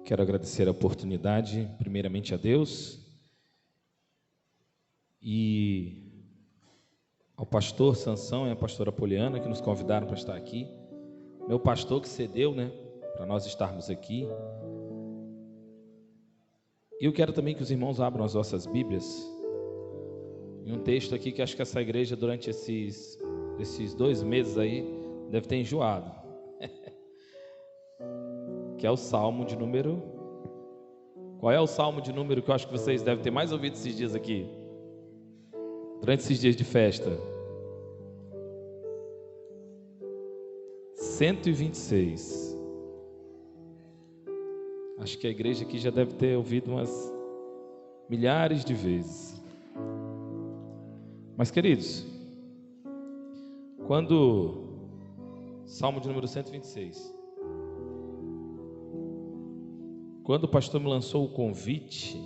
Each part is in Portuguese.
Quero agradecer a oportunidade, primeiramente a Deus e ao pastor Sansão e à pastora Poliana que nos convidaram para estar aqui. Meu pastor que cedeu, para nós estarmos aqui. E eu quero também que os irmãos abram as vossas Bíblias em um texto aqui que acho que essa igreja durante esses 2 meses aí deve ter enjoado. Que é o Salmo de número... Qual é o Salmo de número que eu acho que vocês devem ter mais ouvido esses dias aqui? Durante esses dias de festa. 126. Acho que a igreja aqui já deve ter ouvido umas milhares de vezes. Mas, queridos, quando... Salmo de número 126. Quando o pastor me lançou o convite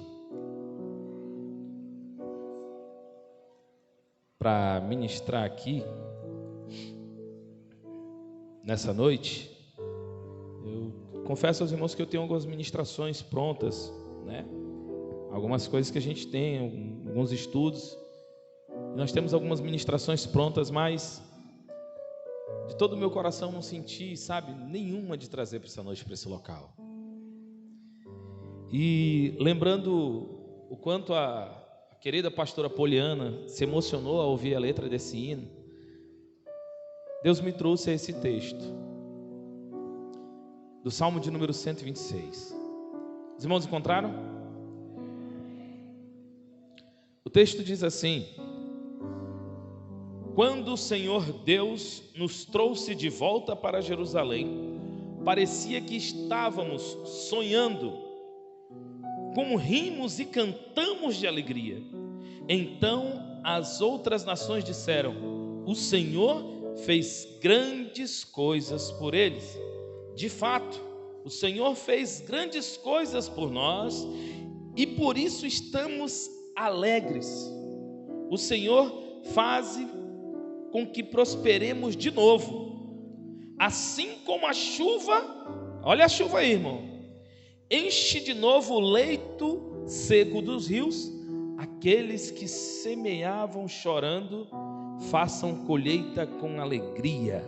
para ministrar aqui nessa noite, eu confesso aos irmãos que eu tenho algumas ministrações prontas, algumas coisas que a gente tem, alguns estudos, nós temos algumas ministrações prontas, mas de todo o meu coração não senti, nenhuma de trazer para essa noite, para esse local. E lembrando o quanto a querida pastora Poliana se emocionou ao ouvir a letra desse hino, Deus me trouxe a esse texto do Salmo de número 126. Os irmãos encontraram? O texto diz assim: quando o Senhor Deus nos trouxe de volta para Jerusalém, parecia que estávamos sonhando. Como rimos e cantamos de alegria. Então as outras nações disseram: o Senhor fez grandes coisas por eles. De fato, o Senhor fez grandes coisas por nós e por isso estamos alegres. O Senhor faz com que prosperemos de novo, assim como a chuva. Olha a chuva aí, irmão. Enche de novo o leito seco dos rios. Aqueles que semeavam chorando, façam colheita com alegria.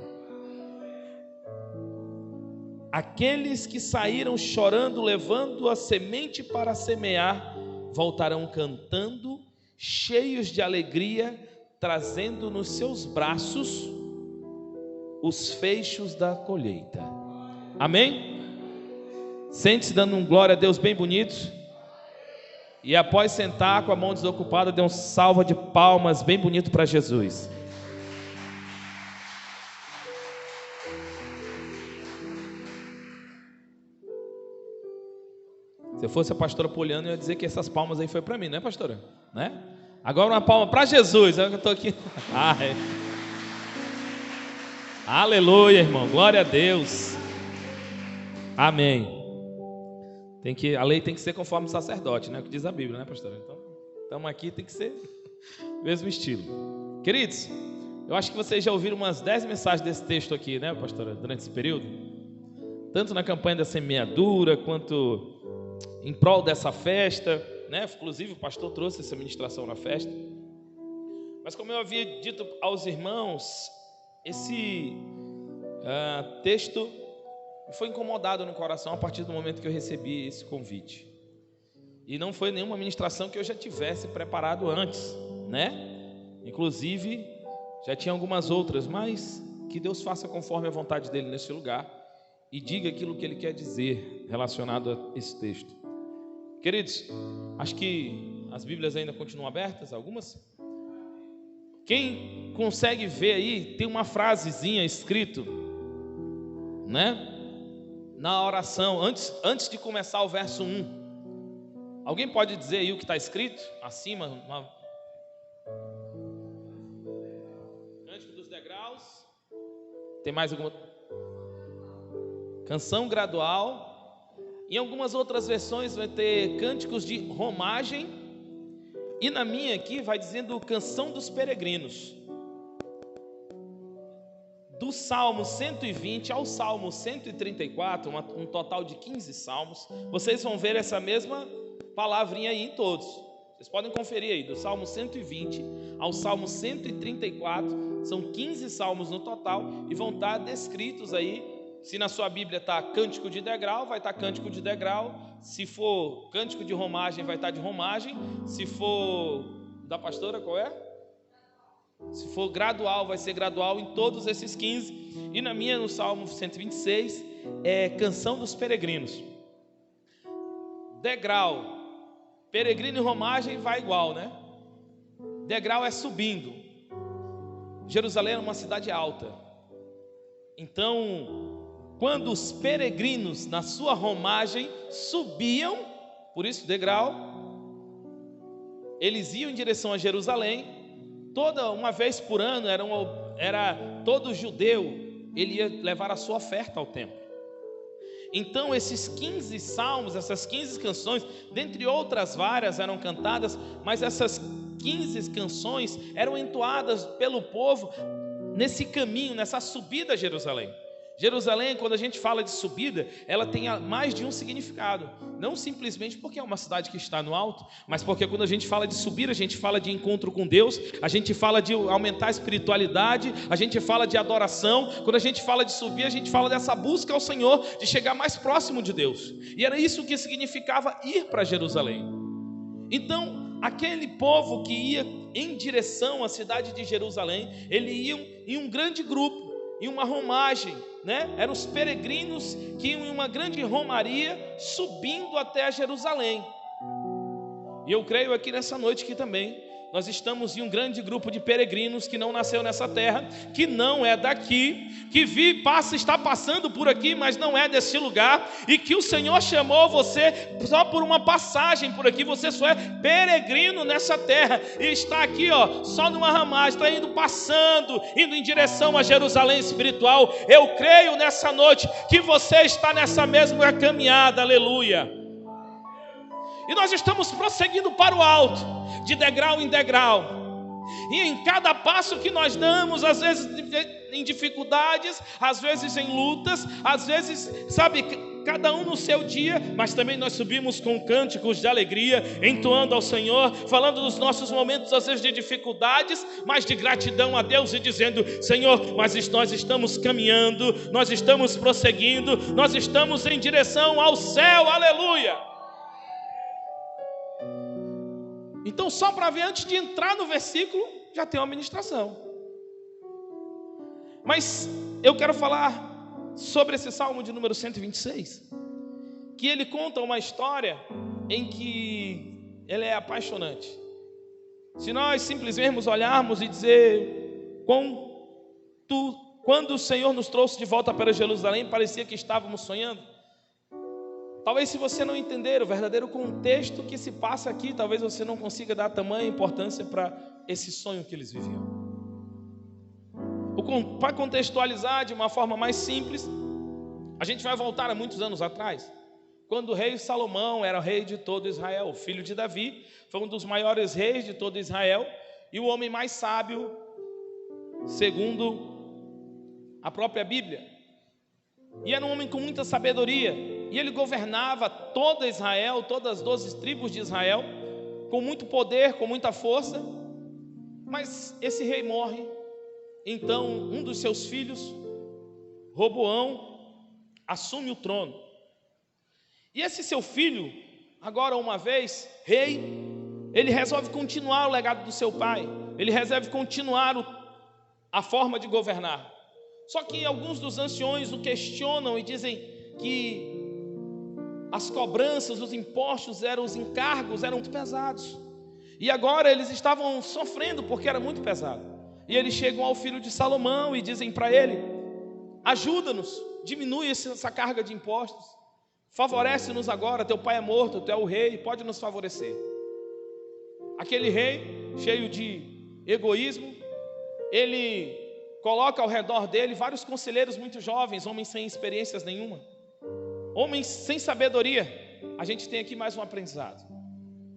Aqueles que saíram chorando, levando a semente para semear, voltarão cantando, cheios de alegria, trazendo nos seus braços os feixes da colheita. Amém? Sente-se dando um glória a Deus bem bonito. E após sentar com a mão desocupada, dê um salva de palmas bem bonito para Jesus. Se eu fosse a pastora Poliana, eu ia dizer que essas palmas aí foi para mim, né, pastora? Agora uma palma para Jesus. Eu estou aqui. Aleluia, irmão. Glória a Deus. Amém. A lei tem que ser conforme o sacerdote, o que diz a Bíblia, pastor? Então, estamos aqui, tem que ser mesmo estilo. Queridos, eu acho que vocês já ouviram umas 10 mensagens desse texto aqui, pastora, durante esse período, tanto na campanha da semeadura, quanto em prol dessa festa, Inclusive o pastor trouxe essa ministração na festa. Mas como eu havia dito aos irmãos, esse texto foi incomodado no coração a partir do momento que eu recebi esse convite. E não foi nenhuma ministração que eu já tivesse preparado antes, Inclusive, já tinha algumas outras, mas que Deus faça conforme a vontade dele nesse lugar e diga aquilo que ele quer dizer relacionado a esse texto. Queridos, acho que as Bíblias ainda continuam abertas, algumas. Quem consegue ver aí, tem uma frasezinha escrito, na oração, antes de começar o verso 1. Alguém pode dizer aí o que está escrito acima? Cântico dos degraus. Tem mais alguma? Canção gradual. Em algumas outras versões vai ter cânticos de romagem. E na minha aqui vai dizendo canção dos peregrinos. do Salmo 120 ao Salmo 134, um total de 15 salmos. Vocês vão ver essa mesma palavrinha aí em todos. Vocês podem conferir aí, do Salmo 120 ao Salmo 134, são 15 salmos no total, e vão estar descritos aí. Se na sua Bíblia está cântico de degrau, vai estar cântico de degrau. Se for cântico de romagem, vai estar de romagem. Se for da pastora, qual é? Se for gradual, vai ser gradual em todos esses 15. E na minha, no Salmo 126, é canção dos peregrinos. Degrau, peregrino e romagem vai igual, né? Degrau é subindo. Jerusalém é uma cidade alta. Então, quando os peregrinos na sua romagem subiam, por isso degrau, eles iam em direção a Jerusalém. Toda uma vez por ano era todo judeu, ele ia levar a sua oferta ao templo. Então esses 15 salmos, essas 15 canções, dentre outras várias eram cantadas, mas essas 15 canções eram entoadas pelo povo nesse caminho, nessa subida a Jerusalém. Jerusalém, quando a gente fala de subida, ela tem mais de um significado. Não simplesmente porque é uma cidade que está no alto, mas porque quando a gente fala de subir, a gente fala de encontro com Deus, a gente fala de aumentar a espiritualidade, a gente fala de adoração. Quando a gente fala de subir, a gente fala dessa busca ao Senhor, de chegar mais próximo de Deus. E era isso que significava ir para Jerusalém. Então, aquele povo que ia em direção à cidade de Jerusalém, eles iam em um grande grupo, em uma romagem, né? Eram os peregrinos que iam em uma grande romaria subindo até Jerusalém. E eu creio aqui nessa noite que também nós estamos em um grande grupo de peregrinos que não nasceu nessa terra, que não é daqui, que está passando por aqui, mas não é desse lugar, e que o Senhor chamou você só por uma passagem por aqui. Você só é peregrino nessa terra e está aqui, só numa ramagem, está indo em direção a Jerusalém espiritual. Eu creio nessa noite que você está nessa mesma caminhada, aleluia. E nós estamos prosseguindo para o alto, de degrau em degrau. E em cada passo que nós damos, às vezes em dificuldades, às vezes em lutas, às vezes, cada um no seu dia, mas também nós subimos com cânticos de alegria, entoando ao Senhor, falando dos nossos momentos, às vezes de dificuldades, mas de gratidão a Deus e dizendo: Senhor, mas nós estamos caminhando, nós estamos prosseguindo, nós estamos em direção ao céu, aleluia. Então, só para ver, antes de entrar no versículo, já tem uma ministração. Mas eu quero falar sobre esse Salmo de número 126, que ele conta uma história em que ele é apaixonante. Se nós simplesmente olharmos e dizer, quando o Senhor nos trouxe de volta para Jerusalém, parecia que estávamos sonhando. Talvez, se você não entender o verdadeiro contexto que se passa aqui, talvez você não consiga dar tamanha importância para esse sonho que eles viviam. Para contextualizar de uma forma mais simples, a gente vai voltar a muitos anos atrás, quando o rei Salomão era rei de todo Israel, filho de Davi, foi um dos maiores reis de todo Israel e o homem mais sábio, segundo a própria Bíblia. E era um homem com muita sabedoria, e ele governava toda Israel, todas as 12 tribos de Israel, com muito poder, com muita força. Mas esse rei morre. Então um dos seus filhos, Roboão, assume o trono. E esse seu filho, agora uma vez rei, ele resolve continuar o legado do seu pai, ele resolve continuar a forma de governar. Só que alguns dos anciões o questionam e dizem que as cobranças, os impostos, os encargos eram muito pesados. E agora eles estavam sofrendo porque era muito pesado. E eles chegam ao filho de Salomão e dizem para ele: ajuda-nos, diminui essa carga de impostos, favorece-nos agora, teu pai é morto, tu é o rei, pode nos favorecer. Aquele rei, cheio de egoísmo, ele coloca ao redor dele vários conselheiros muito jovens, homens sem experiências nenhuma, homens sem sabedoria. A gente tem aqui mais um aprendizado: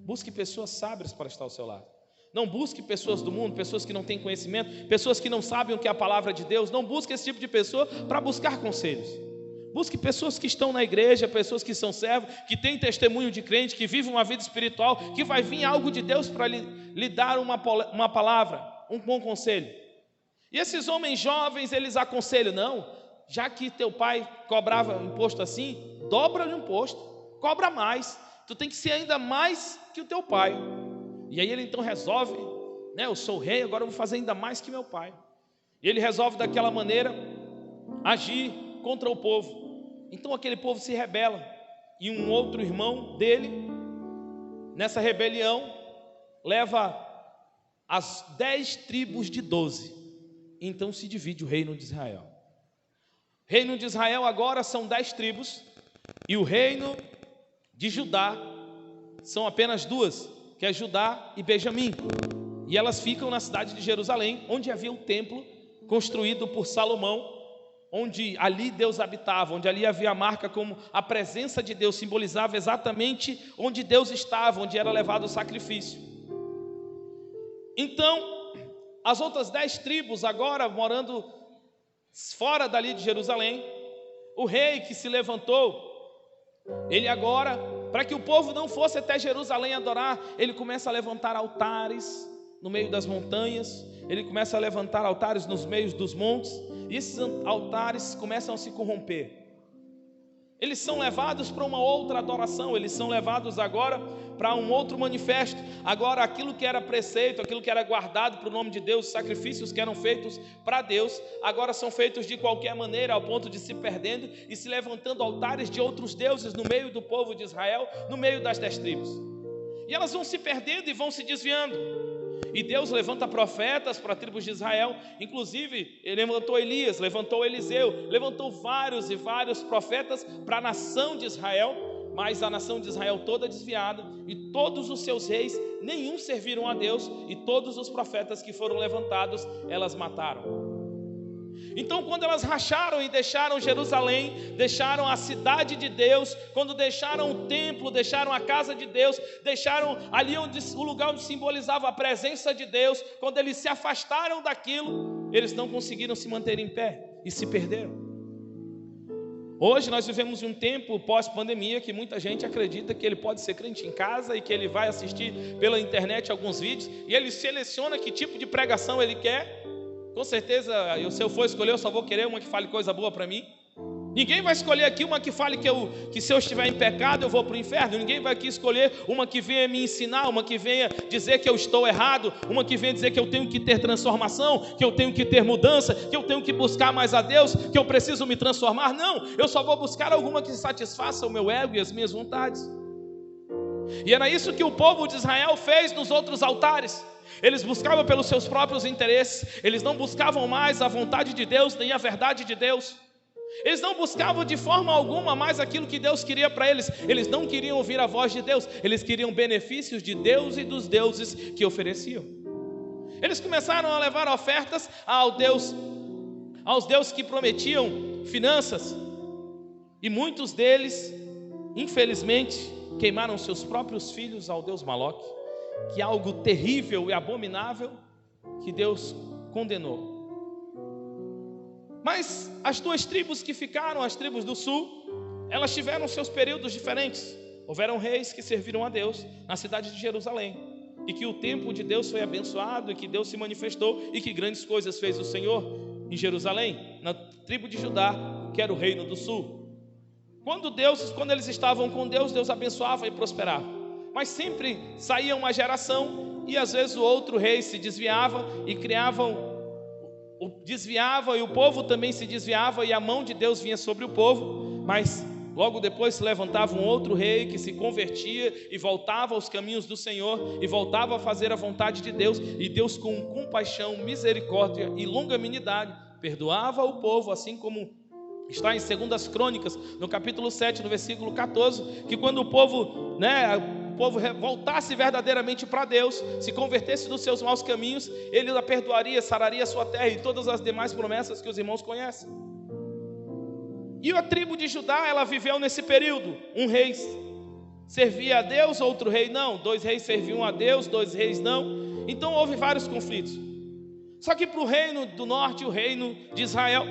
busque pessoas sábias para estar ao seu lado. Não busque pessoas do mundo, pessoas que não têm conhecimento, pessoas que não sabem o que é a palavra de Deus. Não busque esse tipo de pessoa para buscar conselhos. Busque pessoas que estão na igreja, pessoas que são servos, que têm testemunho de crente, que vivem uma vida espiritual, que vai vir algo de Deus para lhe dar uma palavra, um bom conselho. E esses homens jovens, eles aconselham: não, já que teu pai cobrava imposto assim, dobra-lhe o imposto, cobra mais, tu tem que ser ainda mais que o teu pai. E aí ele então resolve, eu sou rei, agora eu vou fazer ainda mais que meu pai. E ele resolve daquela maneira agir contra o povo. Então aquele povo se rebela, e um outro irmão dele, nessa rebelião, leva as 10 tribos de 12. Então se divide o reino de Israel. O reino de Israel agora são 10 tribos, e o reino de Judá são apenas 2, que é Judá e Benjamim. E elas ficam na cidade de Jerusalém, onde havia um templo construído por Salomão, onde ali Deus habitava, onde ali havia a marca como a presença de Deus, simbolizava exatamente onde Deus estava, onde era levado o sacrifício. Então, as outras 10 tribos agora morando fora dali de Jerusalém, o rei que se levantou, ele agora, para que o povo não fosse até Jerusalém adorar, ele começa a levantar altares no meio das montanhas, ele começa a levantar altares nos meios dos montes, e esses altares começam a se corromper. Eles são levados para uma outra adoração, eles são levados agora para um outro manifesto. Agora aquilo que era preceito, aquilo que era guardado para o nome de Deus, sacrifícios que eram feitos para Deus, agora são feitos de qualquer maneira, ao ponto de se perdendo e se levantando altares de outros deuses no meio do povo de Israel, no meio das 10 tribos. E elas vão se perdendo e vão se desviando. E Deus levanta profetas para a tribo de Israel. Inclusive, ele levantou Elias, levantou Eliseu, levantou vários e vários profetas para a nação de Israel. Mas a nação de Israel toda desviada, e todos os seus reis, nenhum serviram a Deus, e todos os profetas que foram levantados, elas mataram. Então quando elas racharam e deixaram Jerusalém, deixaram a cidade de Deus, quando deixaram o templo, deixaram a casa de Deus, deixaram ali o lugar onde simbolizava a presença de Deus, quando eles se afastaram daquilo, eles não conseguiram se manter em pé e se perderam. Hoje nós vivemos um tempo pós-pandemia que muita gente acredita que ele pode ser crente em casa e que ele vai assistir pela internet alguns vídeos e ele seleciona que tipo de pregação ele quer. Com certeza, se eu for escolher, eu só vou querer uma que fale coisa boa para mim. Ninguém vai escolher aqui uma que fale que se eu estiver em pecado eu vou para o inferno. Ninguém vai aqui escolher uma que venha me ensinar, uma que venha dizer que eu estou errado, uma que venha dizer que eu tenho que ter transformação, que eu tenho que ter mudança, que eu tenho que buscar mais a Deus, que eu preciso me transformar. Não, eu só vou buscar alguma que satisfaça o meu ego e as minhas vontades. E era isso que o povo de Israel fez nos outros altares. Eles buscavam pelos seus próprios interesses, eles não buscavam mais a vontade de Deus, nem a verdade de Deus. Eles não buscavam de forma alguma mais aquilo que Deus queria para eles. Eles não queriam ouvir a voz de Deus, eles queriam benefícios de Deus e dos deuses que ofereciam. Eles começaram a levar ofertas aos deuses que prometiam finanças. E muitos deles, infelizmente, queimaram seus próprios filhos ao Deus Moloque, que é algo terrível e abominável que Deus condenou. Mas as 2 tribos que ficaram, as tribos do sul, elas tiveram seus períodos diferentes. Houveram reis que serviram a Deus na cidade de Jerusalém, e que o templo de Deus foi abençoado, e que Deus se manifestou, e que grandes coisas fez o Senhor em Jerusalém, na tribo de Judá, que era o reino do sul. Quando eles estavam com Deus, Deus abençoava e prosperava. Mas sempre saía uma geração, e às vezes o outro rei se desviava, e desviava, e o povo também se desviava, e a mão de Deus vinha sobre o povo. Mas logo depois se levantava um outro rei que se convertia e voltava aos caminhos do Senhor, e voltava a fazer a vontade de Deus, e Deus, com compaixão, misericórdia e longanimidade, perdoava o povo, assim como está em 2 Crônicas, no capítulo 7, no versículo 14, que quando o povo voltasse verdadeiramente para Deus, se convertesse dos seus maus caminhos, Ele a perdoaria, sararia a sua terra, e todas as demais promessas que os irmãos conhecem. E a tribo de Judá, ela viveu nesse período. Um rei servia a Deus, outro rei não. 2 reis serviam a Deus, 2 reis não. Então houve vários conflitos. Só que para o reino do norte, o reino de Israel,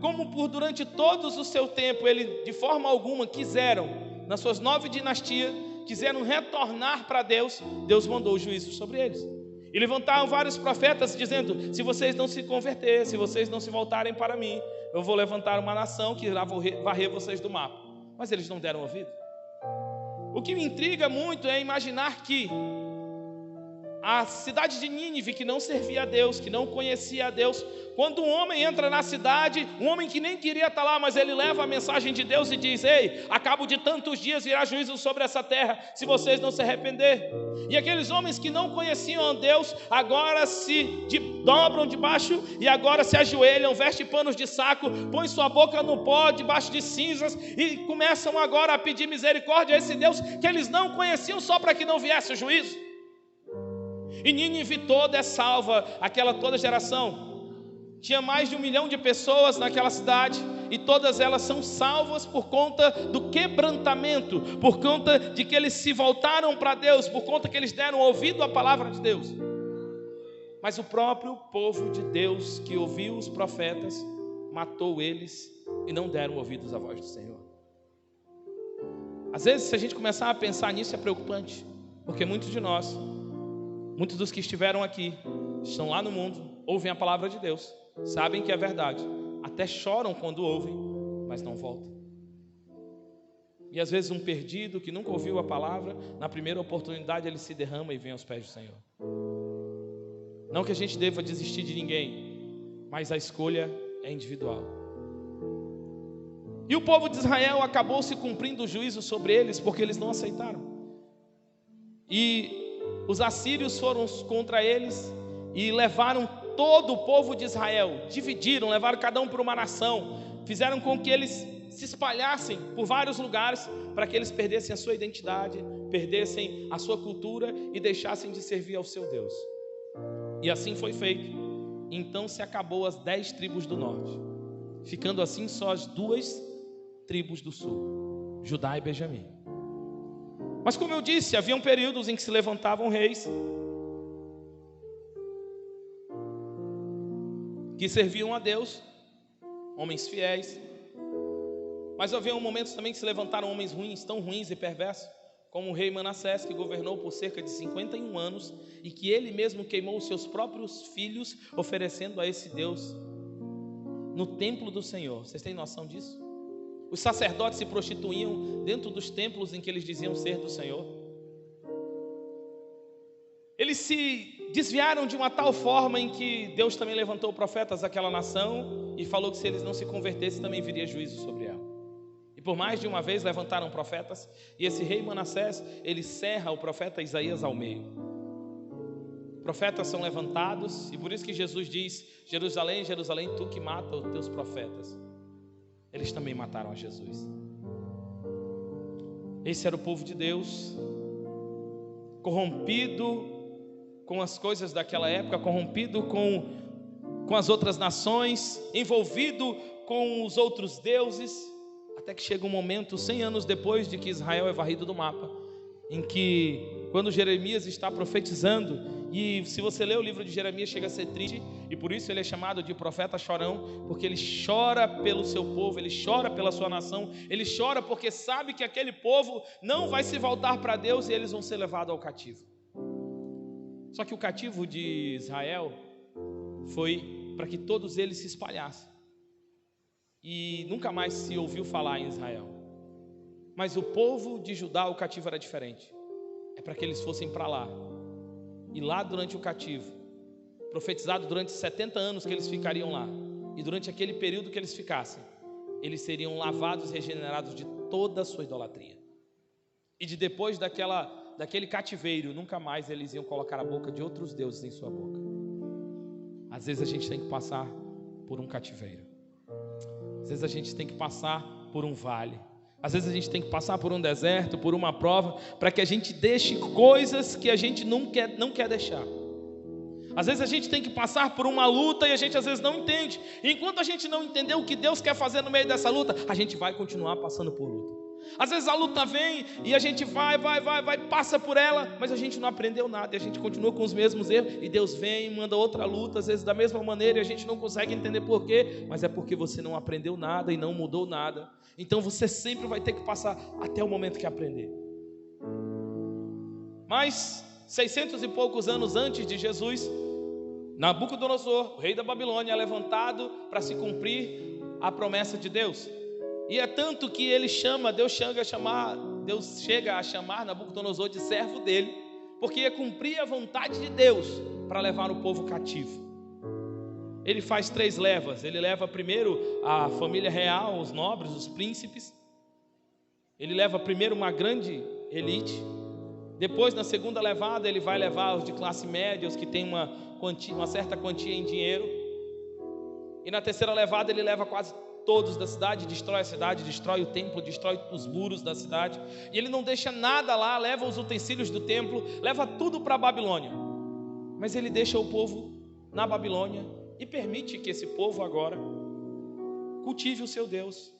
como por durante todos o seu tempo, ele de forma alguma quiseram, nas suas 9 dinastias, quiseram retornar para Deus, Deus mandou o juízo sobre eles. E levantaram vários profetas dizendo: se vocês não se converterem, se vocês não se voltarem para mim, eu vou levantar uma nação que irá varrer vocês do mapa. Mas eles não deram ouvido. O que me intriga muito é imaginar que a cidade de Nínive, que não servia a Deus, que não conhecia a Deus, quando um homem entra na cidade, um homem que nem queria estar lá, mas ele leva a mensagem de Deus e diz: ei, a cabo de tantos dias virá juízo sobre essa terra, se vocês não se arrepender. E aqueles homens que não conheciam a Deus, agora se dobram debaixo e agora se ajoelham, vestem panos de saco, põem sua boca no pó, debaixo de cinzas, e começam agora a pedir misericórdia a esse Deus que eles não conheciam, só para que não viesse o juízo. E Nínive toda é salva, aquela toda geração. Tinha mais de 1 milhão de pessoas naquela cidade, e todas elas são salvas por conta do quebrantamento, por conta de que eles se voltaram para Deus, por conta que eles deram ouvido à palavra de Deus. Mas o próprio povo de Deus que ouviu os profetas, matou eles e não deram ouvidos à voz do Senhor. Às vezes, se a gente começar a pensar nisso, é preocupante, porque muitos de nós, muitos dos que estiveram aqui, estão lá no mundo, ouvem a palavra de Deus, sabem que é verdade, até choram quando ouvem, mas não voltam. E às vezes um perdido que nunca ouviu a palavra, na primeira oportunidade ele se derrama e vem aos pés do Senhor. Não que a gente deva desistir de ninguém, mas a escolha é individual. E o povo de Israel acabou se cumprindo o juízo sobre eles, porque eles não aceitaram. E os assírios foram contra eles e levaram todo o povo de Israel, dividiram, levaram cada um para uma nação, fizeram com que eles se espalhassem por vários lugares, para que eles perdessem a sua identidade, perdessem a sua cultura e deixassem de servir ao seu Deus. E assim foi feito. Então se acabou as 10 tribos do norte, ficando assim só as 2 tribos do sul, Judá e Benjamim. Mas como eu disse, haviam períodos em que se levantavam reis que serviam a Deus, homens fiéis. Mas haviam momentos também que se levantaram homens ruins, tão ruins e perversos, como o rei Manassés, que governou por cerca de 51 anos e que ele mesmo queimou os seus próprios filhos, oferecendo a esse Deus no templo do Senhor. Vocês têm noção disso? Os sacerdotes se prostituíam dentro dos templos em que eles diziam ser do Senhor. Eles se desviaram de uma tal forma em que Deus também levantou profetas àquela nação e falou que se eles não se convertessem também viria juízo sobre ela. E por mais de uma vez levantaram profetas, e esse rei Manassés, ele serra o profeta Isaías ao meio. Profetas são levantados, e por isso que Jesus diz: Jerusalém, Jerusalém, tu que mata os teus profetas. Eles também mataram a Jesus. Esse era o povo de Deus, corrompido com as coisas daquela época, corrompido com as outras nações, envolvido com os outros deuses, até que chega um momento, 100 anos depois de que Israel é varrido do mapa, em que, quando Jeremias está profetizando, e se você ler o livro de Jeremias, chega a ser triste, e por isso ele é chamado de profeta chorão, porque ele chora pelo seu povo, ele chora pela sua nação, ele chora porque sabe que aquele povo não vai se voltar para Deus e eles vão ser levados ao cativo. Só que o cativo de Israel foi para que todos eles se espalhassem, e nunca mais se ouviu falar em Israel. Mas o povo de Judá, o cativo era diferente, é para que eles fossem para lá, e lá durante o cativo, profetizado durante 70 anos que eles ficariam lá, e durante aquele período que eles ficassem, eles seriam lavados e regenerados de toda a sua idolatria, e de depois daquele cativeiro, nunca mais eles iam colocar a boca de outros deuses em sua boca. Às vezes a gente tem que passar por um cativeiro, às vezes a gente tem que passar por um vale, às vezes a gente tem que passar por um deserto, por uma prova, para que a gente deixe coisas que a gente não quer deixar. Às vezes a gente tem que passar por uma luta e a gente às vezes não entende. E enquanto a gente não entender o que Deus quer fazer no meio dessa luta, a gente vai continuar passando por luta. Às vezes a luta vem e a gente vai, passa por ela, mas a gente não aprendeu nada e a gente continua com os mesmos erros, e Deus vem e manda outra luta, às vezes da mesma maneira, e a gente não consegue entender por quê, mas é porque você não aprendeu nada e não mudou nada. Então você sempre vai ter que passar até o momento que aprender. Mas 600 e poucos anos antes de Jesus, Nabucodonosor, o rei da Babilônia, é levantado para se cumprir a promessa de Deus. E é tanto que Deus chega a chamar Nabucodonosor de servo dele, porque ia cumprir a vontade de Deus para levar o povo cativo. Ele faz 3 levas. Ele leva primeiro a família real, os nobres, os príncipes. Ele leva primeiro uma grande elite. Depois, na segunda levada, ele vai levar os de classe média, os que têm uma certa quantia em dinheiro. E na terceira levada ele leva quase todos da cidade, destrói a cidade, destrói o templo, destrói os muros da cidade, e ele não deixa nada lá, leva os utensílios do templo, leva tudo para a Babilônia. Mas ele deixa o povo na Babilônia e permite que esse povo agora cultive o seu Deus.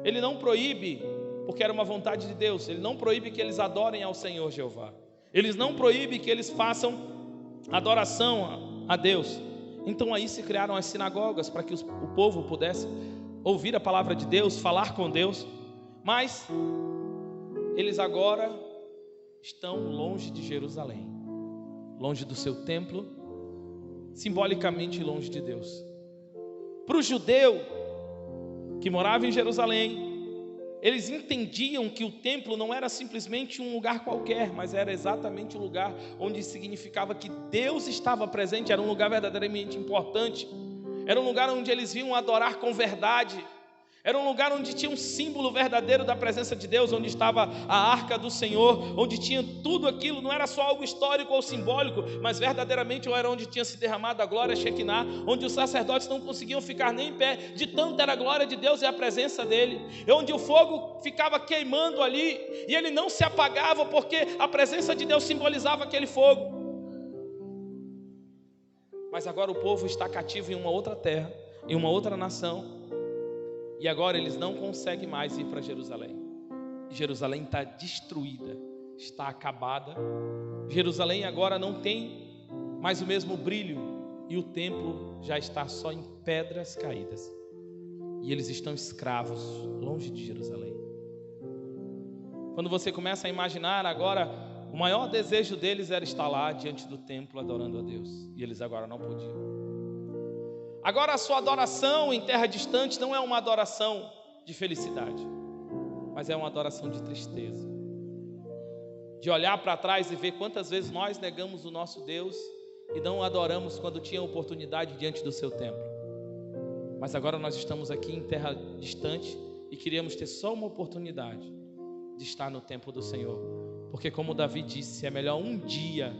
Ele não proíbe, porque era uma vontade de Deus, ele não proíbe que eles adorem ao Senhor Jeová, ele não proíbe que eles façam adoração a Deus. Então aí se criaram as sinagogas para que o povo pudesse ouvir a palavra de Deus, falar com Deus. Mas eles agora estão longe de Jerusalém, longe do seu templo, simbolicamente longe de Deus. Para o judeu que morava em Jerusalém, eles entendiam que o templo não era simplesmente um lugar qualquer, mas era exatamente o lugar onde significava que Deus estava presente, era um lugar verdadeiramente importante, era um lugar onde eles vinham adorar com verdade, era um lugar onde tinha um símbolo verdadeiro da presença de Deus, onde estava a arca do Senhor, onde tinha tudo aquilo, não era só algo histórico ou simbólico, mas verdadeiramente era onde tinha se derramado a glória Shekinah, onde os sacerdotes não conseguiam ficar nem em pé, de tanto era a glória de Deus e a presença dele, onde o fogo ficava queimando ali, e ele não se apagava, porque a presença de Deus simbolizava aquele fogo. Mas agora o povo está cativo em uma outra terra, em uma outra nação, e agora eles não conseguem mais ir para Jerusalém. Jerusalém está destruída, está acabada. Jerusalém agora não tem mais o mesmo brilho, e o templo já está só em pedras caídas. E eles estão escravos, longe de Jerusalém. Quando você começa a imaginar agora, o maior desejo deles era estar lá diante do templo adorando a Deus, e eles agora não podiam. Agora a sua adoração em terra distante não é uma adoração de felicidade, mas é uma adoração de tristeza, de olhar para trás e ver quantas vezes nós negamos o nosso Deus e não o adoramos quando tinha oportunidade diante do seu templo. Mas agora nós estamos aqui em terra distante e queríamos ter só uma oportunidade de estar no templo do Senhor, porque como Davi disse, é melhor um dia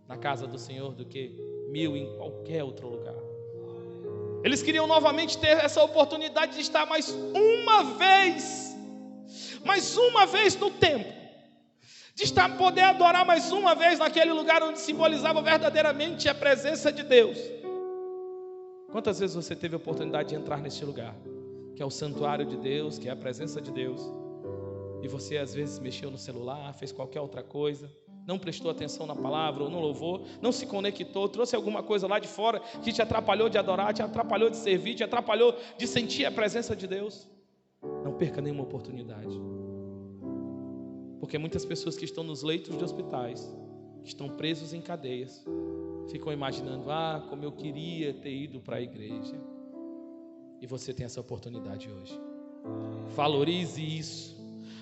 na casa do Senhor do que 1000 em qualquer outro lugar. Eles queriam novamente ter essa oportunidade de estar mais uma vez no templo, de poder adorar mais uma vez naquele lugar onde simbolizava verdadeiramente a presença de Deus. Quantas vezes você teve a oportunidade de entrar neste lugar, que é o santuário de Deus, que é a presença de Deus, e você às vezes mexeu no celular, fez qualquer outra coisa, não prestou atenção na palavra ou no louvor, não se conectou, trouxe alguma coisa lá de fora que te atrapalhou de adorar, te atrapalhou de servir, te atrapalhou de sentir a presença de Deus? Não perca nenhuma oportunidade, porque muitas pessoas que estão nos leitos de hospitais, que estão presos em cadeias, ficam imaginando, como eu queria ter ido para a igreja. E você tem essa oportunidade hoje. Valorize isso.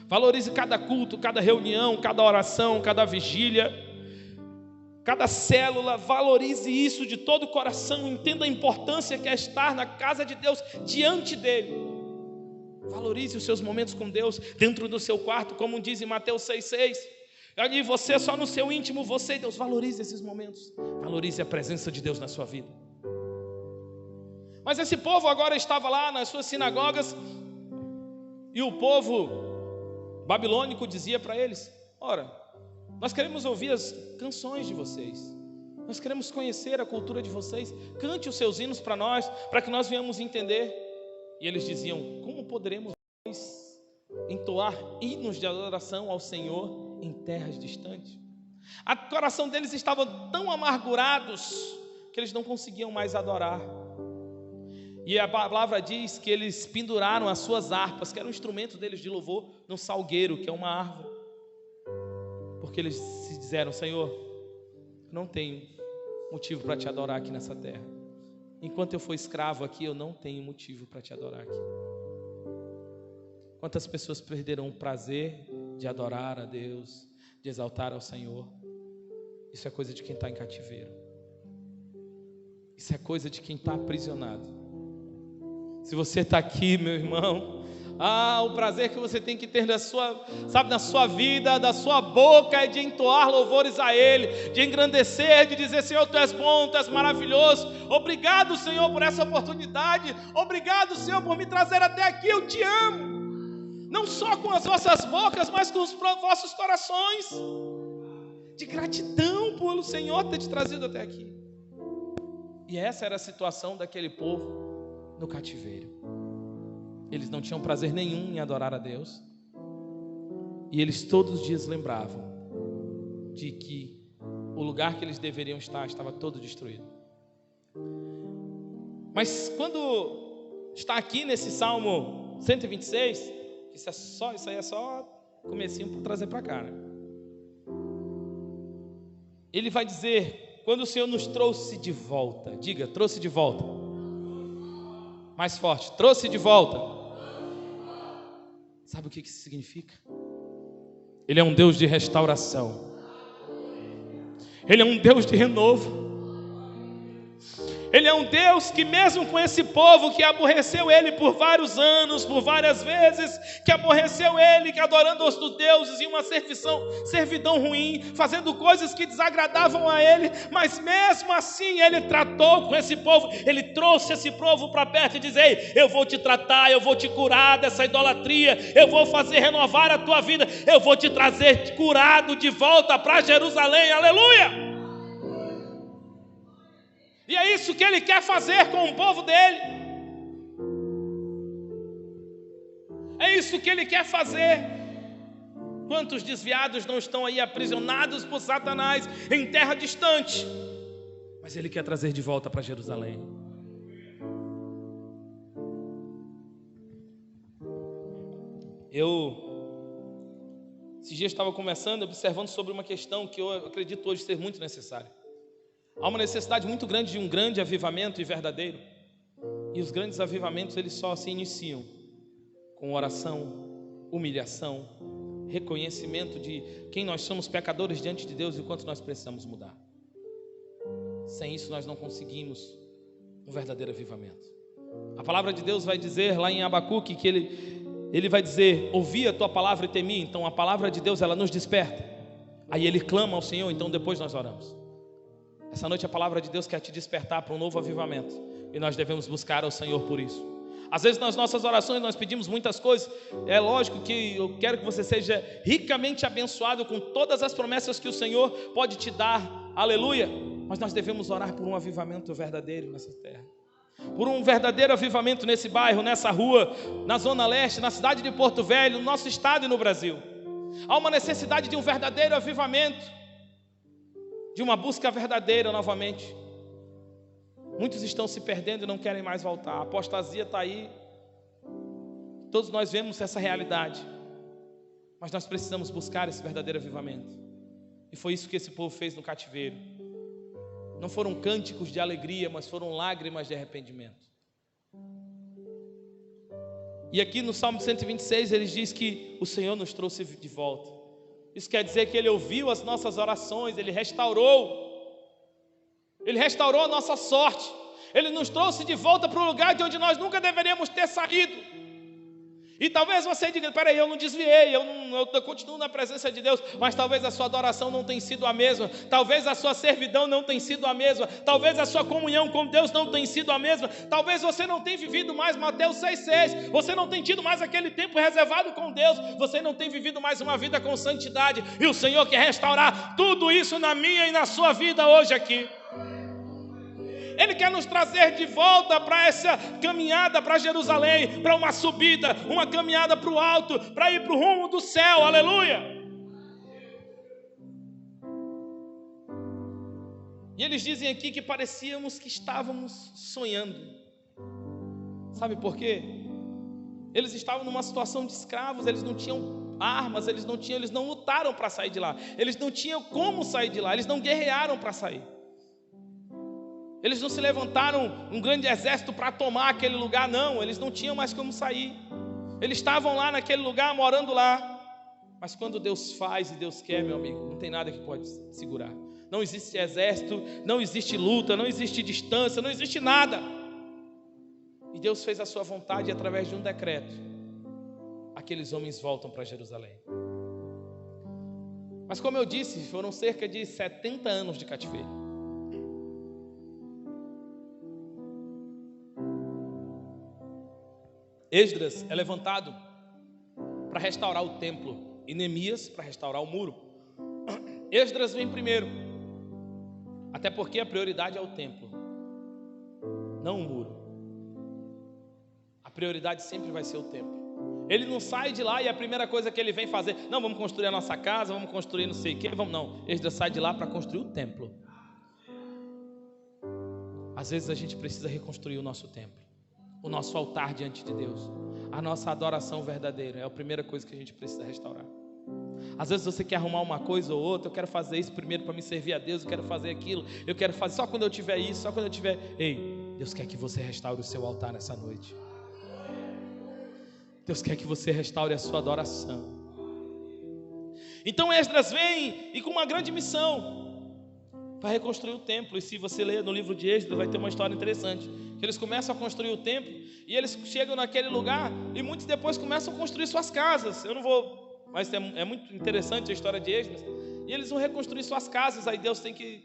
Valorize cada culto, cada reunião, cada oração, cada vigília, cada célula. Valorize isso de todo o coração. Entenda a importância que é estar na casa de Deus, diante dele. Valorize os seus momentos com Deus, dentro do seu quarto, como diz em Mateus 6,6. Ali você, só no seu íntimo, você e Deus. Valorize esses momentos. Valorize a presença de Deus na sua vida. Mas esse povo agora estava lá nas suas sinagogas, e o povo babilônico dizia para eles: ora, nós queremos ouvir as canções de vocês, nós queremos conhecer a cultura de vocês, cante os seus hinos para nós, para que nós venhamos entender. E eles diziam: como poderemos entoar hinos de adoração ao Senhor em terras distantes. O coração deles estava tão amargurados que eles não conseguiam mais adorar. E a palavra diz que eles penduraram as suas harpas, que era um instrumento deles de louvor, num salgueiro, que é uma árvore. Porque eles se disseram: Senhor, não tenho motivo para te adorar aqui nessa terra. Enquanto eu for escravo aqui, eu não tenho motivo para te adorar aqui. Quantas pessoas perderão o prazer de adorar a Deus, de exaltar ao Senhor? Isso é coisa de quem está em cativeiro. Isso é coisa de quem está aprisionado. Se você está aqui, meu irmão, o prazer que você tem que ter na sua vida, da sua boca, é de entoar louvores a Ele, de engrandecer, de dizer: Senhor, Tu és bom, Tu és maravilhoso. Obrigado, Senhor, por essa oportunidade. Obrigado, Senhor, por me trazer até aqui. Eu te amo. Não só com as vossas bocas, mas com os vossos corações. De gratidão pelo Senhor ter te trazido até aqui. E essa era a situação daquele povo no cativeiro. Eles não tinham prazer nenhum em adorar a Deus. E eles todos os dias lembravam de que o lugar que eles deveriam estar estava todo destruído. Mas quando está aqui nesse Salmo 126, isso aí é só comecinho para trazer para cá, né? Ele vai dizer: quando o Senhor nos trouxe de volta, diga, trouxe de volta. Mais forte, trouxe de volta. Sabe o que isso significa? Ele é um Deus de restauração. Ele é um Deus de renovo. Ele é um Deus que mesmo com esse povo que aborreceu Ele por vários anos, por várias vezes, que aborreceu Ele, que adorando outros deuses em uma servidão ruim, fazendo coisas que desagradavam a Ele, mas mesmo assim Ele tratou com esse povo. Ele trouxe esse povo para perto e disse: Ei, eu vou te tratar, eu vou te curar dessa idolatria, eu vou fazer renovar a tua vida, eu vou te trazer curado de volta para Jerusalém. Aleluia! E é isso que Ele quer fazer com o povo dEle. É isso que Ele quer fazer. Quantos desviados não estão aí aprisionados por Satanás em terra distante? Mas Ele quer trazer de volta para Jerusalém. Esses dias estava conversando, observando sobre uma questão que eu acredito hoje ser muito necessária. Há uma necessidade muito grande de um grande avivamento e verdadeiro. E os grandes avivamentos, eles só se iniciam com oração, humilhação, reconhecimento de quem nós somos, pecadores diante de Deus, e o quanto nós precisamos mudar. Sem isso nós não conseguimos um verdadeiro avivamento. A palavra de Deus vai dizer lá em Abacuque que ele vai dizer: ouvi a tua palavra e temi. Então a palavra de Deus, ela nos desperta. Aí ele clama ao Senhor, então depois nós oramos. Essa noite a palavra de Deus quer te despertar para um novo avivamento, e nós devemos buscar ao Senhor por isso. Às vezes nas nossas orações nós pedimos muitas coisas. É lógico que eu quero que você seja ricamente abençoado com todas as promessas que o Senhor pode te dar, aleluia. Mas nós devemos orar por um avivamento verdadeiro nessa terra, por um verdadeiro avivamento nesse bairro, nessa rua, na Zona Leste, na cidade de Porto Velho, no nosso estado e no Brasil. Há uma necessidade de um verdadeiro avivamento, de uma busca verdadeira novamente. Muitos estão se perdendo e não querem mais voltar. A apostasia está aí. Todos nós vemos essa realidade. Mas nós precisamos buscar esse verdadeiro avivamento. E foi isso que esse povo fez no cativeiro. Não foram cânticos de alegria, mas foram lágrimas de arrependimento. E aqui no Salmo 126 ele diz que o Senhor nos trouxe de volta. Isso quer dizer que Ele ouviu as nossas orações, Ele restaurou a nossa sorte, Ele nos trouxe de volta para o lugar de onde nós nunca deveríamos ter saído. E talvez você diga: peraí, eu não desviei, eu continuo na presença de Deus, mas talvez a sua adoração não tenha sido a mesma, talvez a sua servidão não tenha sido a mesma, talvez a sua comunhão com Deus não tenha sido a mesma, talvez você não tenha vivido mais Mateus 6,6, você não tenha tido mais aquele tempo reservado com Deus, você não tem vivido mais uma vida com santidade, e o Senhor quer restaurar tudo isso na minha e na sua vida hoje aqui. Ele quer nos trazer de volta para essa caminhada para Jerusalém, para uma subida, uma caminhada para o alto, para ir para o rumo do céu, aleluia. E eles dizem aqui que parecíamos que estávamos sonhando. Sabe por quê? Eles estavam numa situação de escravos, eles não tinham armas, eles não lutaram para sair de lá, eles não tinham como sair de lá, eles não guerrearam para sair. Eles não se levantaram um grande exército para tomar aquele lugar, não, eles não tinham mais como sair. Eles estavam lá naquele lugar, morando lá. Mas quando Deus faz e Deus quer, meu amigo, não tem nada que pode segurar. Não existe exército, não existe luta, não existe distância, não existe nada. E Deus fez a sua vontade e através de um decreto, aqueles homens voltam para Jerusalém. Mas como eu disse, foram cerca de 70 anos de cativeiro. Esdras é levantado para restaurar o templo e Neemias para restaurar o muro. Esdras vem primeiro, até porque a prioridade é o templo, não o muro. A prioridade sempre vai ser o templo. Ele não sai de lá e a primeira coisa que ele vem fazer, não, vamos construir a nossa casa, vamos construir não sei o que, vamos, não. Esdras sai de lá para construir o templo. Às vezes a gente precisa reconstruir o nosso templo, o nosso altar diante de Deus, a nossa adoração verdadeira, é a primeira coisa que a gente precisa restaurar. Às vezes você quer arrumar uma coisa ou outra, eu quero fazer isso primeiro para me servir a Deus, eu quero fazer aquilo, eu quero fazer só quando eu tiver isso, só quando eu tiver... Ei, Deus quer que você restaure o seu altar nessa noite. Deus quer que você restaure a sua adoração. Então Esdras vem e com uma grande missão para reconstruir o templo. E se você ler no livro de Esdras, vai ter uma história interessante, que eles começam a construir o templo e eles chegam naquele lugar e muitos depois começam a construir suas casas. Eu não vou, mas é muito interessante a história de Esdras. E eles vão reconstruir suas casas. Aí Deus tem que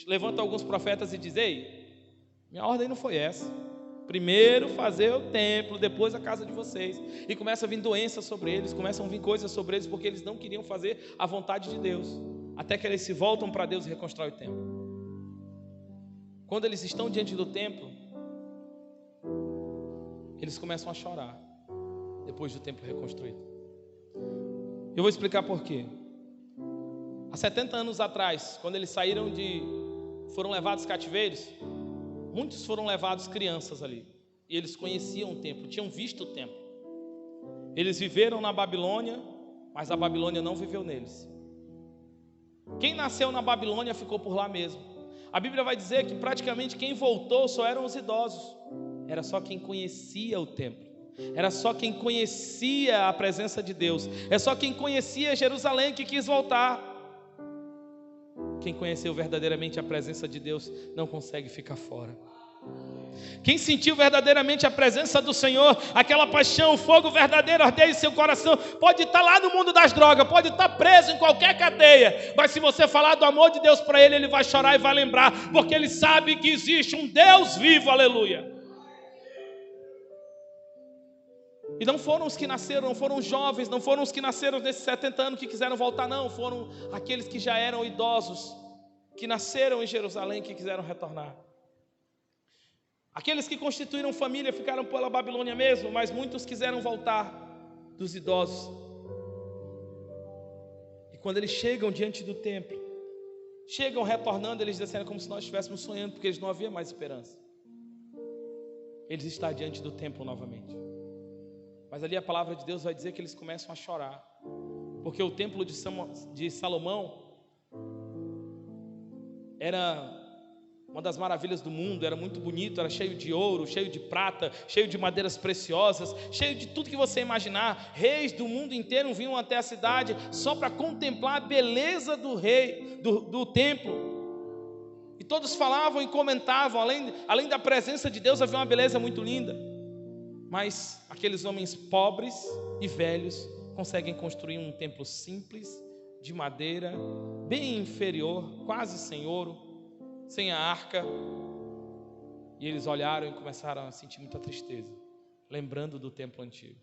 levanta alguns profetas e diz: ei, minha ordem não foi essa. Primeiro fazer o templo, depois a casa de vocês. E começa a vir doenças sobre eles, começam a vir coisas sobre eles, porque eles não queriam fazer a vontade de Deus. Até que eles se voltam para Deus e reconstroem o templo. Quando eles estão diante do templo, eles começam a chorar, depois do templo reconstruído. Eu vou explicar por quê. Há 70 anos atrás, quando eles foram levados cativeiros, muitos foram levados crianças ali, e eles conheciam o templo, tinham visto o templo. Eles viveram na Babilônia, mas a Babilônia não viveu neles. Quem nasceu na Babilônia ficou por lá mesmo. A Bíblia vai dizer que praticamente quem voltou só eram os idosos. Era só quem conhecia o templo, era só quem conhecia a presença de Deus, é só quem conhecia Jerusalém que quis voltar. Quem conheceu verdadeiramente a presença de Deus não consegue ficar fora. Quem sentiu verdadeiramente a presença do Senhor, aquela paixão, o fogo verdadeiro arder em seu coração, pode estar lá no mundo das drogas, pode estar preso em qualquer cadeia, mas se você falar do amor de Deus para ele, ele vai chorar e vai lembrar, porque ele sabe que existe um Deus vivo, aleluia. E não foram os que nasceram, não foram os jovens, não foram os que nasceram nesses 70 anos que quiseram voltar, não. Foram aqueles que já eram idosos, que nasceram em Jerusalém, que quiseram retornar. Aqueles que constituíram família ficaram pela Babilônia mesmo, mas muitos quiseram voltar dos idosos. E quando eles chegam diante do templo, chegam retornando, eles dizem como se nós estivéssemos sonhando, porque eles não havia mais esperança. Eles estão diante do templo novamente. Mas ali a palavra de Deus vai dizer que eles começam a chorar, porque o templo de Salomão era uma das maravilhas do mundo, era muito bonito, era cheio de ouro, cheio de prata, cheio de madeiras preciosas, cheio de tudo que você imaginar. Reis do mundo inteiro vinham até a cidade só para contemplar a beleza do rei, do templo. E todos falavam e comentavam, além da presença de Deus, havia uma beleza muito linda. Mas aqueles homens pobres e velhos conseguem construir um templo simples, de madeira, bem inferior, quase sem ouro, sem a arca. E eles olharam e começaram a sentir muita tristeza, lembrando do templo antigo.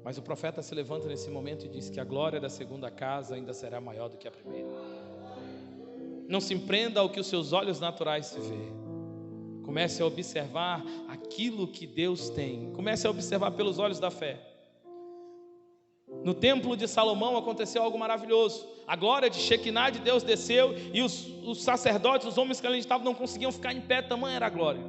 Mas o profeta se levanta nesse momento e diz que a glória da segunda casa ainda será maior do que a primeira. Não se prenda ao que os seus olhos naturais vê. Comece a observar aquilo que Deus tem. Comece a observar pelos olhos da fé. No templo de Salomão aconteceu algo maravilhoso. A glória de Shekinah de Deus desceu e os sacerdotes, os homens que ali estavam, não conseguiam ficar em pé, tamanha era a glória.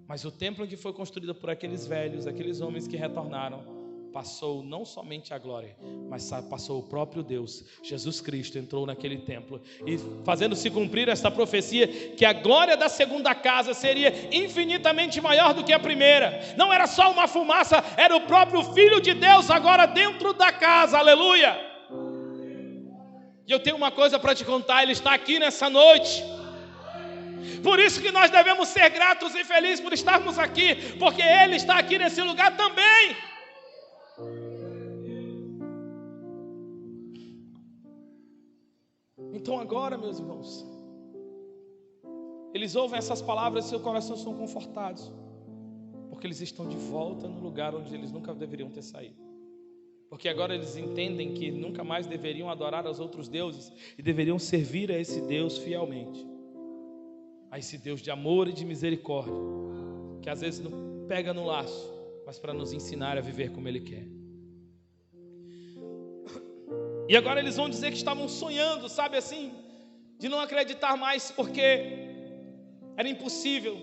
Mas o templo que foi construído por aqueles velhos, aqueles homens que retornaram, passou não somente a glória, mas passou o próprio Deus. Jesus Cristo entrou naquele templo e fazendo-se cumprir esta profecia, que a glória da segunda casa seria infinitamente maior do que a primeira. Não era só uma fumaça, era o próprio Filho de Deus agora dentro da casa, aleluia. E eu tenho uma coisa para te contar, Ele está aqui nessa noite. Por isso que nós devemos ser gratos e felizes por estarmos aqui, porque Ele está aqui nesse lugar também. Então agora, meus irmãos, eles ouvem essas palavras e seus corações são confortados, porque eles estão de volta no lugar onde eles nunca deveriam ter saído. Porque agora eles entendem que nunca mais deveriam adorar aos outros deuses e deveriam servir a esse Deus fielmente, a esse Deus de amor e de misericórdia, que às vezes não pega no laço, mas para nos ensinar a viver como Ele quer. E agora eles vão dizer que estavam sonhando, sabe assim, de não acreditar mais, porque era impossível.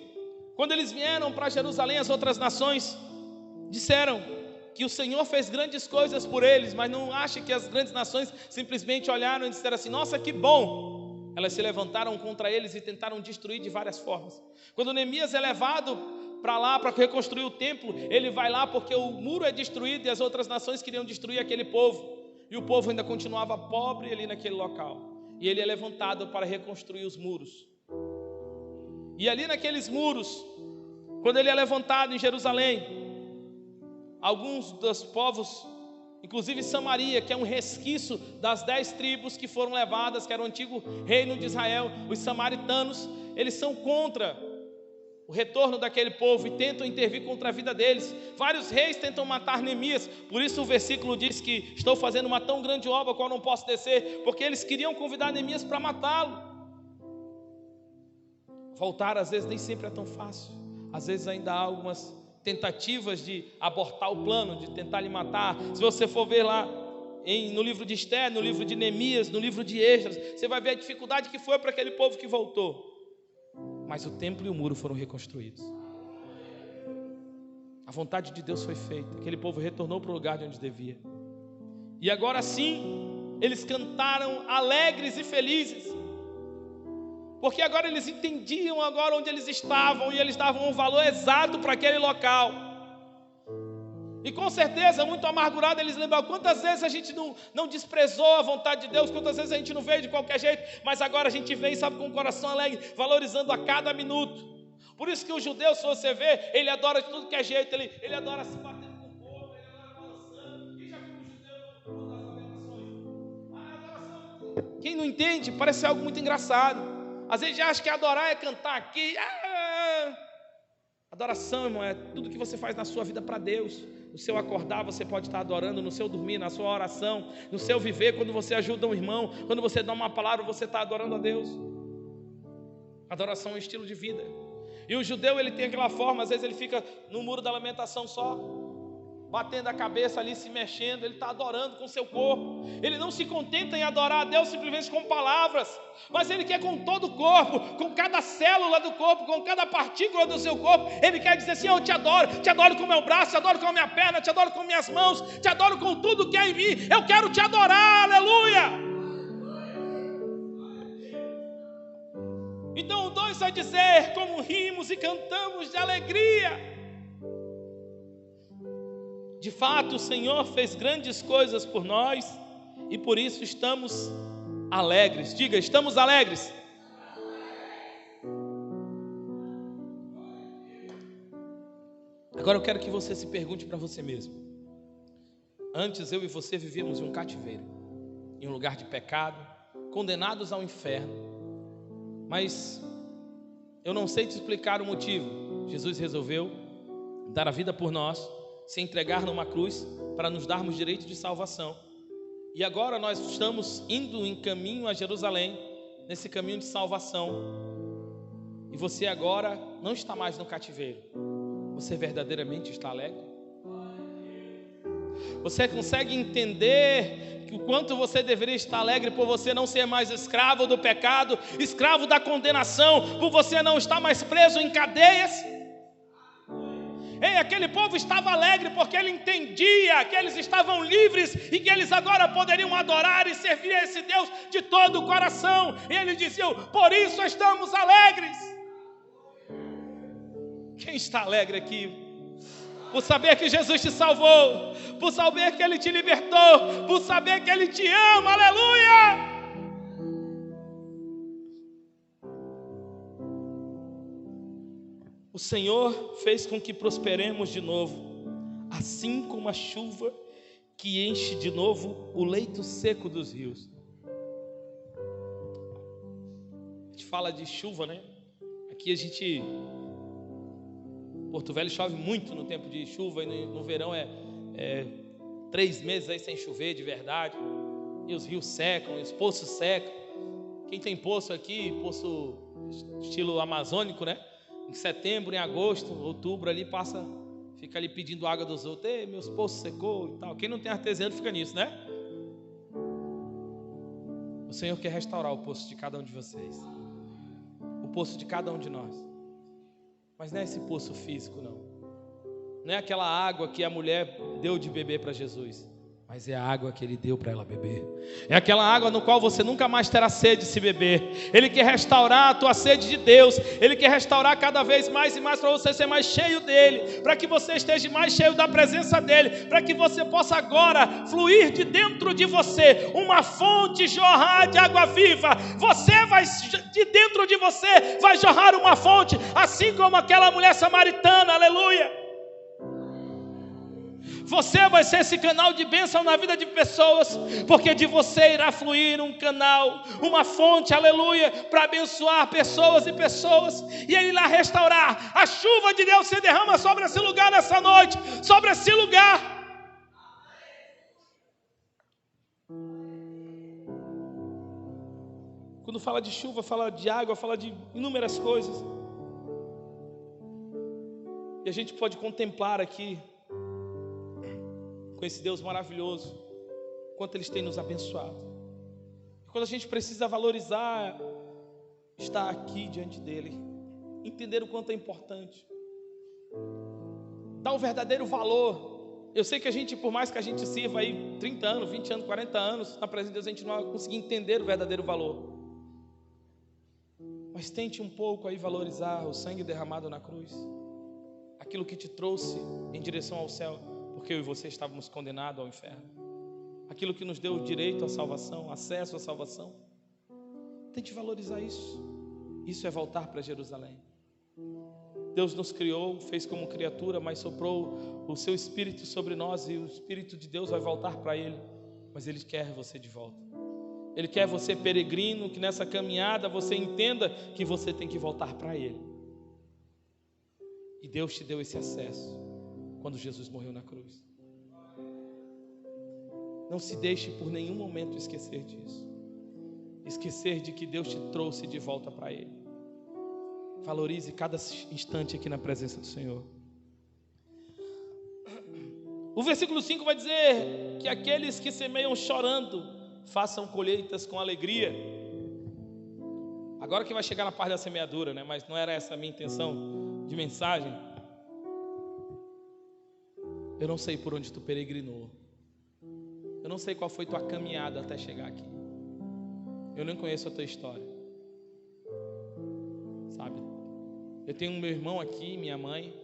Quando eles vieram para Jerusalém, as outras nações disseram que o Senhor fez grandes coisas por eles, mas não ache que as grandes nações simplesmente olharam e disseram assim: nossa, que bom. Elas se levantaram contra eles e tentaram destruir de várias formas. Quando Neemias é levado para lá para reconstruir o templo, ele vai lá porque o muro é destruído e as outras nações queriam destruir aquele povo. E o povo ainda continuava pobre ali naquele local. E ele é levantado para reconstruir os muros. E ali naqueles muros, quando ele é levantado em Jerusalém, alguns dos povos, inclusive Samaria, que é um resquício das 10 tribos que foram levadas, que era o antigo reino de Israel, os samaritanos, eles são contra o retorno daquele povo e tentam intervir contra a vida deles. Vários reis tentam matar Neemias. Por isso o versículo diz que estou fazendo uma tão grande obra qual não posso descer, porque eles queriam convidar Neemias para matá-lo. Voltar às vezes nem sempre é tão fácil. Às vezes ainda há algumas tentativas de abortar o plano, de tentar lhe matar. Se você for ver lá no livro de Esther, no livro de Neemias, no livro de Esdras, você vai ver a dificuldade que foi para aquele povo que voltou. Mas o templo e o muro foram reconstruídos. A vontade de Deus foi feita. Aquele povo retornou para o lugar de onde devia. E agora sim, eles cantaram alegres e felizes. Porque agora eles entendiam agora onde eles estavam e eles davam um valor exato para aquele local. E com certeza, muito amargurado, eles lembraram quantas vezes a gente não desprezou a vontade de Deus, quantas vezes a gente não veio de qualquer jeito, mas agora a gente vem, sabe, com o coração alegre, valorizando a cada minuto. Por isso que o judeu, se você ver, ele adora de tudo que é jeito, ele adora se batendo com o povo, ele adora balançando. Quem já viu um judeu nas adorações? Quem não entende, parece algo muito engraçado. Às vezes já acha que adorar é cantar aqui. Adoração, irmão, é tudo que você faz na sua vida para Deus. No seu acordar você pode estar adorando, no seu dormir, na sua oração, no seu viver, quando você ajuda um irmão, quando você dá uma palavra, você está adorando a Deus. Adoração é um estilo de vida. E o judeu, ele tem aquela forma, às vezes ele fica no muro da lamentação só, batendo a cabeça ali, se mexendo, ele está adorando com o seu corpo. Ele não se contenta em adorar a Deus simplesmente com palavras, mas ele quer com todo o corpo, com cada célula do corpo, com cada partícula do seu corpo. Ele quer dizer assim: eu te adoro com o meu braço, te adoro com a minha perna, te adoro com minhas mãos, te adoro com tudo que é em mim, eu quero te adorar, aleluia. Então o 2 vai dizer: como rimos e cantamos de alegria. De fato, o Senhor fez grandes coisas por nós e por isso estamos alegres. Diga, estamos alegres. Agora eu quero que você se pergunte para você mesmo. Antes eu e você vivíamos em um cativeiro, em um lugar de pecado, condenados ao inferno. Mas eu não sei te explicar o motivo. Jesus resolveu dar a vida por nós, se entregar numa cruz para nos darmos direito de salvação. E agora nós estamos indo em caminho a Jerusalém nesse caminho de salvação, e você agora não está mais no cativeiro, você verdadeiramente está alegre? Você consegue entender o quanto você deveria estar alegre por você não ser mais escravo do pecado, escravo da condenação, por você não estar mais preso em cadeias? Ei, aquele povo estava alegre porque ele entendia que eles estavam livres e que eles agora poderiam adorar e servir a esse Deus de todo o coração. E eles diziam: por isso estamos alegres. Quem está alegre aqui? Por saber que Jesus te salvou, por saber que Ele te libertou, por saber que Ele te ama, aleluia! O Senhor fez com que prosperemos de novo, assim como a chuva que enche de novo o leito seco dos rios. A gente fala de chuva, né? Aqui Porto Velho chove muito no tempo de chuva, e no verão é 3 meses aí sem chover de verdade, e os rios secam, e os poços secam. Quem tem poço aqui, poço estilo amazônico, né? Em setembro, em agosto, outubro ali fica ali pedindo água dos outros. Ei, meus poços secou e tal. Quem não tem artesiano fica nisso, né? O Senhor quer restaurar o poço de cada um de vocês, o poço de cada um de nós. Mas não é esse poço físico, não. Não é aquela água que a mulher deu de beber para Jesus, mas é a água que Ele deu para ela beber. É aquela água no qual você nunca mais terá sede se beber. Ele quer restaurar a tua sede de Deus. Ele quer restaurar cada vez mais e mais para você ser mais cheio dEle, para que você esteja mais cheio da presença dEle, para que você possa agora fluir de dentro de você uma fonte jorrar de água viva. De dentro de você vai jorrar uma fonte, assim como aquela mulher samaritana, aleluia. Você vai ser esse canal de bênção na vida de pessoas, porque de você irá fluir um canal, uma fonte, aleluia, para abençoar pessoas e pessoas, e Ele irá restaurar. A chuva de Deus se derrama sobre esse lugar nessa noite, sobre esse lugar. Quando fala de chuva, fala de água, fala de inúmeras coisas, e a gente pode contemplar aqui com esse Deus maravilhoso, quanto Ele tem nos abençoado. E quando a gente precisa valorizar estar aqui diante dEle, entender o quanto é importante, dar o verdadeiro valor. Eu sei que a gente, por mais que a gente sirva aí 30 anos, 20 anos, 40 anos na presença de Deus, a gente não vai conseguir entender o verdadeiro valor. Mas tente um pouco aí valorizar o sangue derramado na cruz, aquilo que te trouxe em direção ao céu, porque eu e você estávamos condenados ao inferno, aquilo que nos deu o direito à salvação, acesso à salvação. Tente valorizar isso. Isso é voltar para Jerusalém. Deus nos criou, fez como criatura, mas soprou o seu Espírito sobre nós, e o Espírito de Deus vai voltar para Ele, mas Ele quer você de volta. Ele quer você peregrino, que nessa caminhada você entenda que você tem que voltar para Ele. E Deus te deu esse acesso quando Jesus morreu na cruz. Não se deixe por nenhum momento esquecer disso. Esquecer de que Deus te trouxe de volta para Ele. Valorize cada instante aqui na presença do Senhor. O versículo 5 vai dizer que aqueles que semeiam chorando façam colheitas com alegria. Agora que vai chegar na parte da semeadura, né? Mas não era essa a minha intenção de mensagem. Eu não sei por onde tu peregrinou. Eu não sei qual foi tua caminhada até chegar aqui. Eu nem conheço a tua história. Sabe? Eu tenho meu irmão aqui, minha mãe,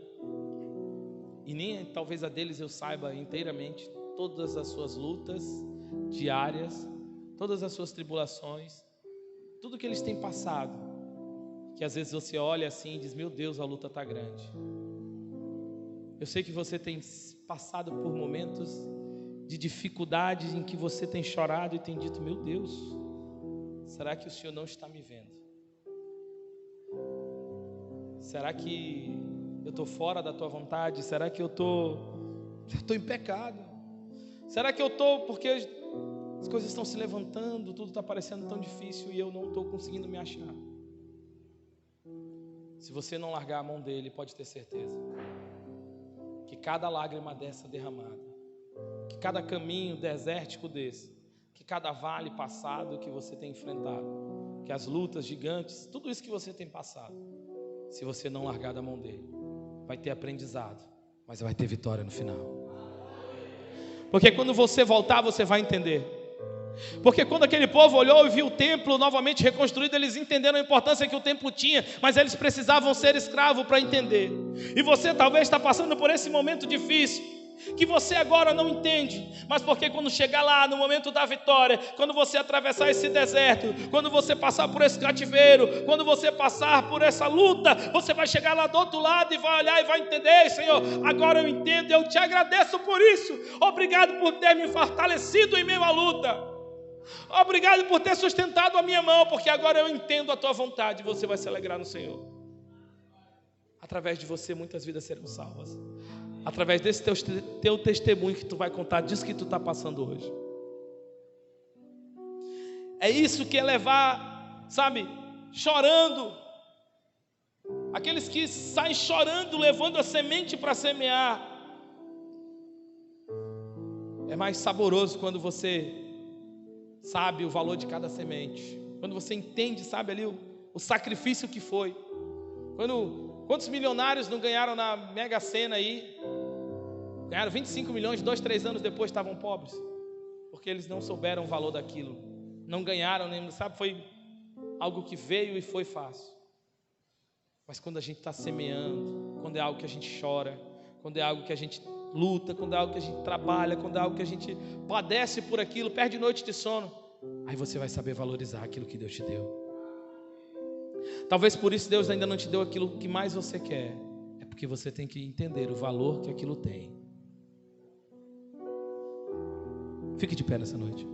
e nem talvez a deles eu saiba inteiramente todas as suas lutas diárias, todas as suas tribulações, tudo que eles têm passado, que às vezes você olha assim e diz: meu Deus, a luta está grande. Eu sei que você tem passado por momentos de dificuldades em que você tem chorado e tem dito: meu Deus, será que o Senhor não está me vendo? Será que eu estou fora da tua vontade? Será que eu estou em pecado? Será que eu estou porque As coisas estão se levantando, tudo está parecendo tão difícil e eu não estou conseguindo me achar. Se você não largar a mão dele, pode ter certeza que cada lágrima dessa derramada, que cada caminho desértico desse, que cada vale passado que você tem enfrentado, que as lutas gigantes, tudo isso que você tem passado, se você não largar da mão dele, vai ter aprendizado, mas vai ter vitória no final. Porque quando você voltar, você vai entender. Porque quando aquele povo olhou e viu o templo novamente reconstruído, eles entenderam a importância que o templo tinha, mas eles precisavam ser escravos para entender. E você talvez está passando por esse momento difícil, que você agora não entende, mas porque quando chegar lá no momento da vitória, quando você atravessar esse deserto, quando você passar por esse cativeiro, quando você passar por essa luta, você vai chegar lá do outro lado e vai olhar e vai entender: Senhor, agora eu entendo, eu te agradeço por isso, obrigado por ter me fortalecido em meio à luta. Obrigado por ter sustentado a minha mão, porque agora eu entendo a tua vontade. Você vai se alegrar no Senhor. Através de você muitas vidas serão salvas. Através desse teu testemunho que tu vai contar disso que tu está passando hoje. É isso que é levar, sabe, chorando. Aqueles que saem chorando, levando a semente para semear. É mais saboroso quando você sabe o valor de cada semente, quando você entende, sabe ali o sacrifício que foi. Quantos milionários não ganharam na Mega Sena aí? Ganharam 25 milhões, 2, 3 anos depois estavam pobres, porque eles não souberam o valor daquilo, não ganharam, nem, sabe, foi algo que veio e foi fácil. Mas quando a gente está semeando, quando é algo que a gente chora, quando é algo que a gente luta, quando é algo que a gente trabalha, quando é algo que a gente padece por aquilo, perde noite de sono, aí você vai saber valorizar aquilo que Deus te deu. Talvez por isso Deus ainda não te deu aquilo que mais você quer, é porque você tem que entender o valor que aquilo tem. Fique de pé nessa noite.